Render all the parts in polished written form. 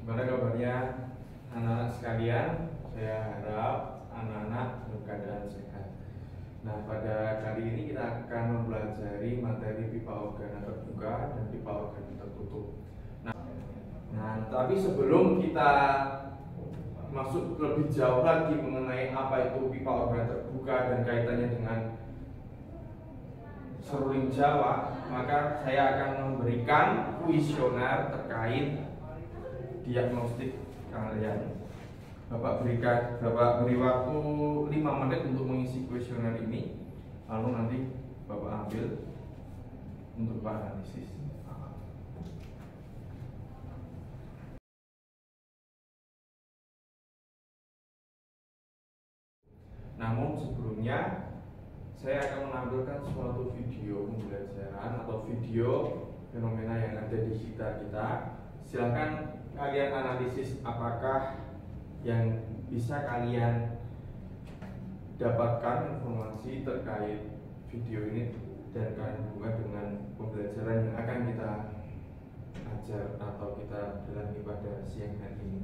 Gimana kabarnya anak-anak sekalian? Saya harap anak-anak dalam keadaan sehat. Nah, pada kali ini kita akan mempelajari materi pipa organa terbuka dan pipa organa tertutup. Nah, tapi sebelum kita masuk lebih jauh lagi mengenai apa itu pipa organa terbuka dan kaitannya dengan seruling Jawa, maka saya akan memberikan kuesioner terkait diagnostik kalian. Bapak beri waktu 5 menit untuk mengisi kuesioner ini, lalu nanti Bapak ambil untuk analisis. Namun sebelumnya saya akan menampilkan suatu video pembelajaran atau video fenomena yang ada di sekitar kita. Silahkan kalian analisis apakah yang bisa kalian dapatkan informasi terkait video ini dan kalian hubungkan dengan pembelajaran yang akan kita ajar atau kita dalami pada siang hari ini.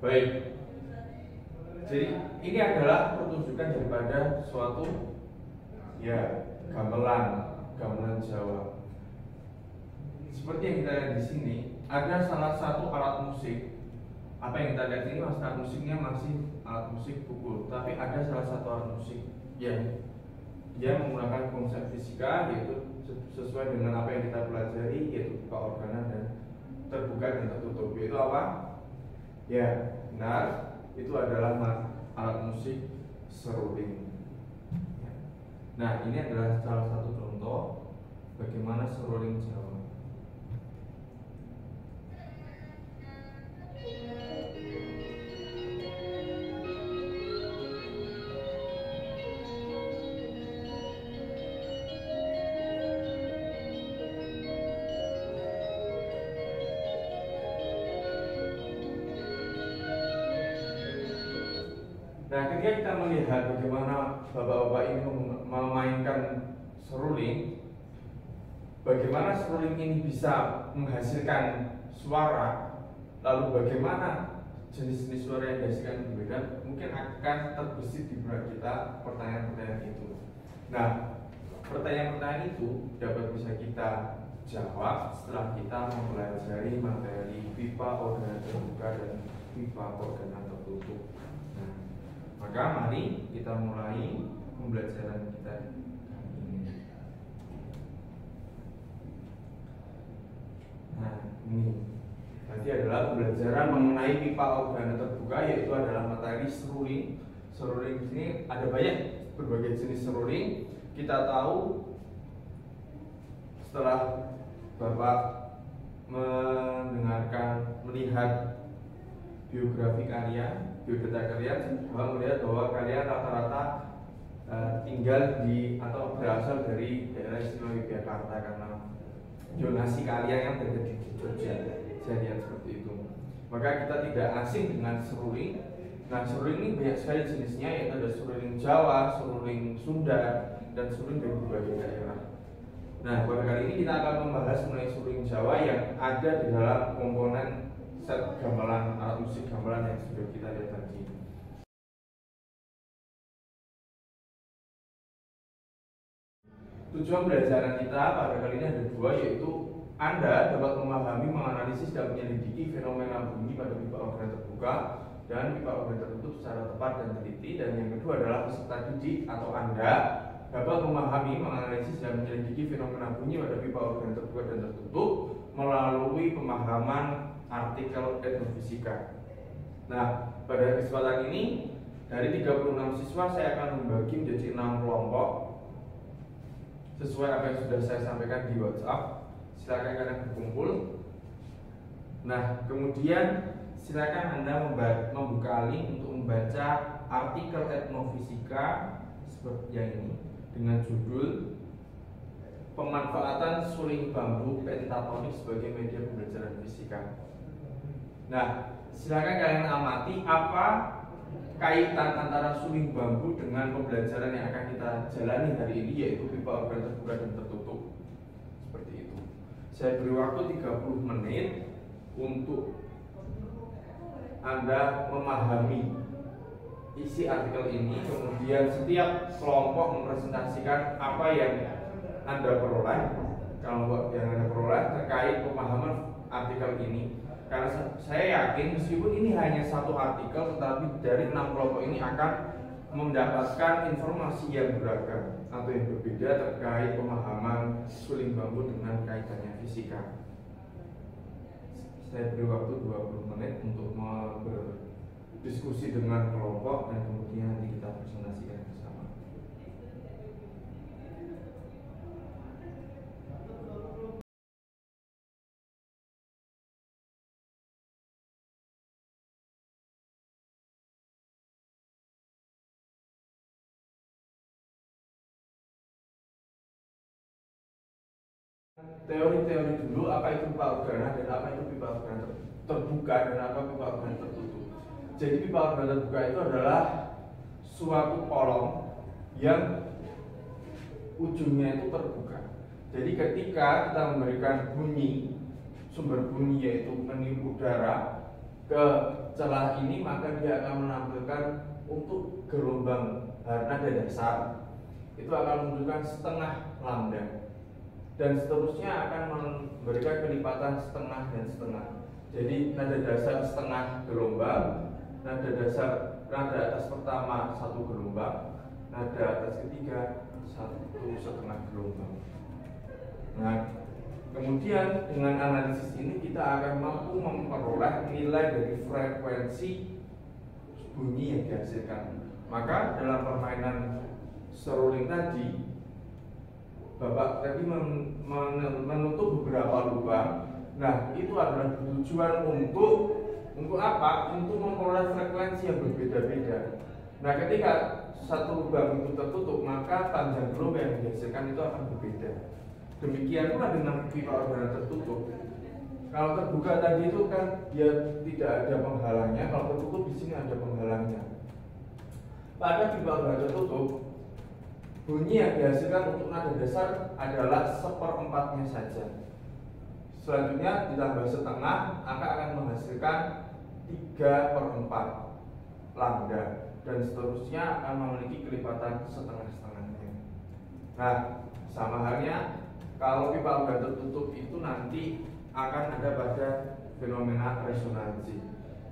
Baik, jadi ini adalah pertunjukan daripada suatu gamelan Jawa. Seperti yang kita lihat di sini, ada salah satu alat musik. Apa yang kita lihat ini alat musiknya masih alat musik pukul, tapi ada salah satu alat musik yang dia menggunakan konsep fisika, yaitu sesuai dengan apa yang kita pelajari, yaitu pipa organa dan terbuka dan tertutup. Yaitu apa? Ya, benar, itu adalah alat musik seruling. Nah, ini adalah salah satu contoh bagaimana seruling Jawa. Nah, ketika kita melihat bagaimana bapak-bapak ini memainkan seruling, bagaimana seruling ini bisa menghasilkan suara, lalu bagaimana jenis-jenis suara yang dihasilkan berbeda, mungkin akan terbesit di benak kita pertanyaan-pertanyaan itu. Nah, pertanyaan-pertanyaan itu dapat bisa kita jawab setelah kita mempelajari materi pipa organa terbuka dan pipa organa tertutup. Maka mari kita mulai pembelajaran kita kali ini. Nah, ini tadi adalah pembelajaran mengenai pipa organa terbuka, yaitu adalah materi seruling. Seruling di sini ada banyak berbagai jenis seruling. Kita tahu setelah Bapak melihat biografi kalian, biodata kalian, bahwa melihat bahwa kalian rata-rata tinggal di atau berasal dari daerah istimewa Yogyakarta karena zonasi kalian yang berada di Jogja, jadian seperti itu. Maka kita tidak asing dengan seruling. Nah, seruling ini banyak sekali jenisnya, yaitu ada seruling Jawa, seruling Sunda, dan seruling dari berbagai daerah. Nah, pada kali ini kita akan membahas mengenai seruling Jawa yang ada di dalam komponen set gamelan, alat musik gamelan yang sudah kita lihat tadi. Tujuan pembelajaran kita pada kali ini ada dua, yaitu Anda dapat memahami, menganalisis, dan menyelidiki fenomena bunyi pada pipa organ terbuka dan pipa organ tertutup secara tepat dan teliti. Dan yang kedua adalah peserta didik atau Anda dapat memahami, menganalisis, dan menyelidiki fenomena bunyi pada pipa organ terbuka dan tertutup melalui pemahaman artikel etnofisika. Nah, pada kesempatan ini dari 36 siswa saya akan membagi menjadi 6 kelompok sesuai apa yang sudah saya sampaikan di WhatsApp. Silakan kalian berkumpul. Nah, kemudian silakan Anda membuka link untuk membaca artikel etnofisika seperti yang ini dengan judul Pemanfaatan Suling Bambu Pentatonik sebagai Media Pembelajaran Fisika. Nah, silakan kalian amati apa kaitan antara suling bambu dengan pembelajaran yang akan kita jalani hari ini, yaitu pipa organ terbuka dan tertutup. Seperti itu. Saya beri waktu 30 menit untuk Anda memahami isi artikel ini. Kemudian setiap kelompok mempresentasikan apa yang Anda peroleh, kalau yang Anda peroleh terkait pemahaman artikel ini. Karena saya yakin meskipun ini hanya satu artikel, tetapi dari 6 kelompok ini akan mendapatkan informasi yang beragam atau yang berbeda terkait pemahaman suling bambu dengan kaitannya fisika. Saya beri waktu 20 menit untuk berdiskusi dengan kelompok dan kemudian nanti kita presentasikan bersama. Teori-teori dulu, apa itu pipa organa dan apa itu pipa organ terbuka dan apa pipa organ tertutup. Jadi pipa organ terbuka itu adalah suatu kolom yang ujungnya itu terbuka. Jadi ketika kita memberikan bunyi, sumber bunyi yaitu meniup udara ke celah ini, maka dia akan menampilkan untuk gelombang nada dasar itu akan menunjukkan setengah lambda. Dan seterusnya akan memberikan kelipatan setengah dan setengah. Jadi nada dasar setengah gelombang, nada atas pertama satu gelombang, nada atas ketiga satu setengah gelombang. Nah, kemudian dengan analisis ini kita akan mampu memperoleh nilai dari frekuensi bunyi yang dihasilkan. Maka dalam permainan seruling tadi, Bapak tadi menutup beberapa lubang. Nah, itu adalah tujuan untuk apa? Untuk memperoleh frekuensi yang berbeda-beda. Nah, ketika satu lubang itu tertutup, maka panjang gelombang yang dihasilkan itu akan berbeda. Demikian pula dengan pipa organ tertutup. Kalau terbuka tadi itu kan dia tidak ada penghalangnya, kalau tertutup di sini ada penghalangnya. Pada pipa organ tertutup, bunyi yang dihasilkan untuk nada dasar adalah 1/4-nya saja. Selanjutnya ditambah setengah, maka akan menghasilkan 3/4 lambda, dan seterusnya akan memiliki kelipatan setengah-setengahnya. Nah, sama halnya kalau pipa organ tertutup itu nanti akan ada pada fenomena resonansi.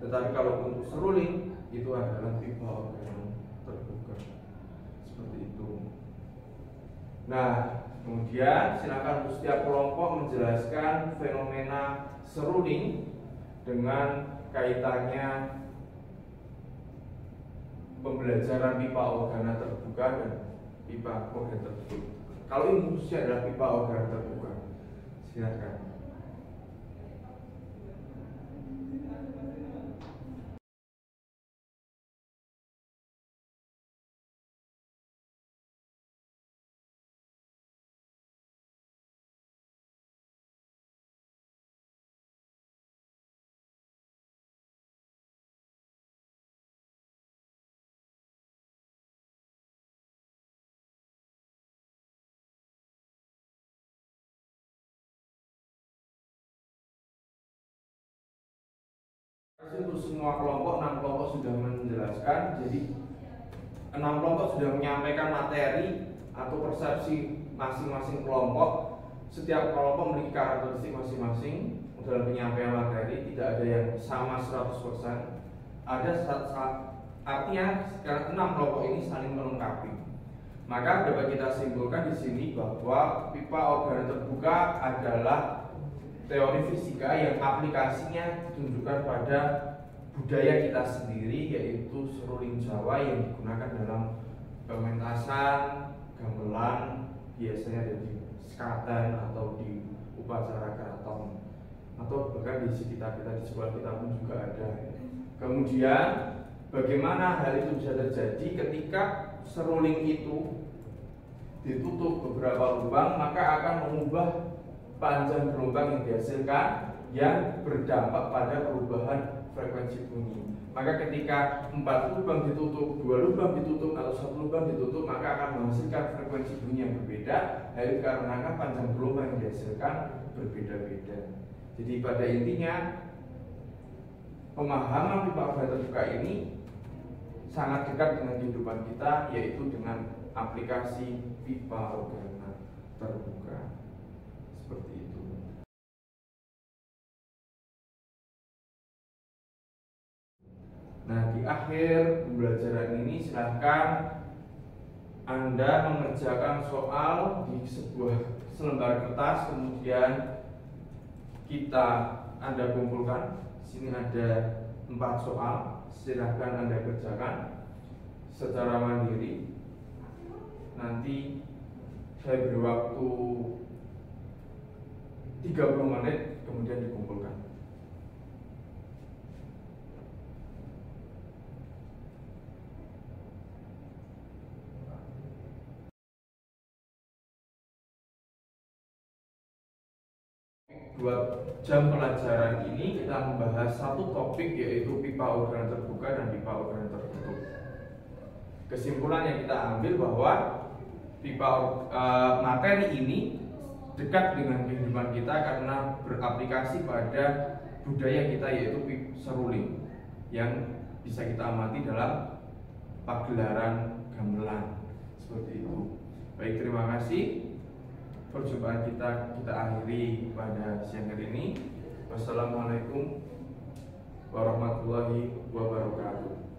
Tetapi kalau untuk seruling itu adalah pipa organ terbuka. Seperti itu. Nah, kemudian silakan untuk setiap kelompok menjelaskan fenomena seruling dengan kaitannya pembelajaran pipa organa terbuka dan pipa organ tertutup. Kalau ini khususnya adalah pipa organ terbuka. Silakan. Untuk semua kelompok, 6 kelompok sudah menjelaskan. Jadi 6 kelompok sudah menyampaikan materi atau persepsi masing-masing kelompok. setiap kelompok memiliki karakteristik masing-masing dalam penyampaian materi, tidak ada yang sama 100%. Artinya sekarang 6 kelompok ini saling melengkapi. Maka dapat kita simpulkan di sini bahwa pipa organ terbuka adalah teori fisika yang aplikasinya ditunjukkan pada budaya kita sendiri, yaitu seruling Jawa yang digunakan dalam pementasan, gamelan, biasanya di sekatan atau di upacara keraton, atau bahkan di sekitar kita, di sekolah kita pun juga ada. Kemudian bagaimana hal itu bisa terjadi ketika seruling itu ditutup beberapa lubang, maka akan mengubah panjang gelombang yang dihasilkan yang berdampak pada perubahan frekuensi bunyi. Maka ketika 4 lubang ditutup, 2 lubang ditutup, atau 1 lubang ditutup, maka akan menghasilkan frekuensi bunyi yang berbeda. Hal itu karena panjang gelombang yang dihasilkan berbeda-beda. Jadi pada intinya pemahaman pipa organ terbuka ini sangat dekat dengan kehidupan kita, yaitu dengan aplikasi pipa organ terbuka. Seperti itu. Nah, di akhir pembelajaran ini silahkan Anda mengerjakan soal di sebuah selembar kertas, kemudian Anda kumpulkan. Di sini ada 4 soal, silahkan Anda kerjakan secara mandiri. Nanti saya beri waktu 30 menit, kemudian dikumpulkan. Buat jam pelajaran ini kita membahas satu topik, yaitu pipa organ terbuka dan pipa organ tertutup. Kesimpulan yang kita ambil bahwa materi ini dekat dengan kehidupan kita karena beraplikasi pada budaya kita, yaitu seruling yang bisa kita amati dalam pagelaran gamelan. Seperti itu. Baik, terima kasih. Perjumpaan kita akhiri pada siang hari ini. Wassalamualaikum warahmatullahi wabarakatuh.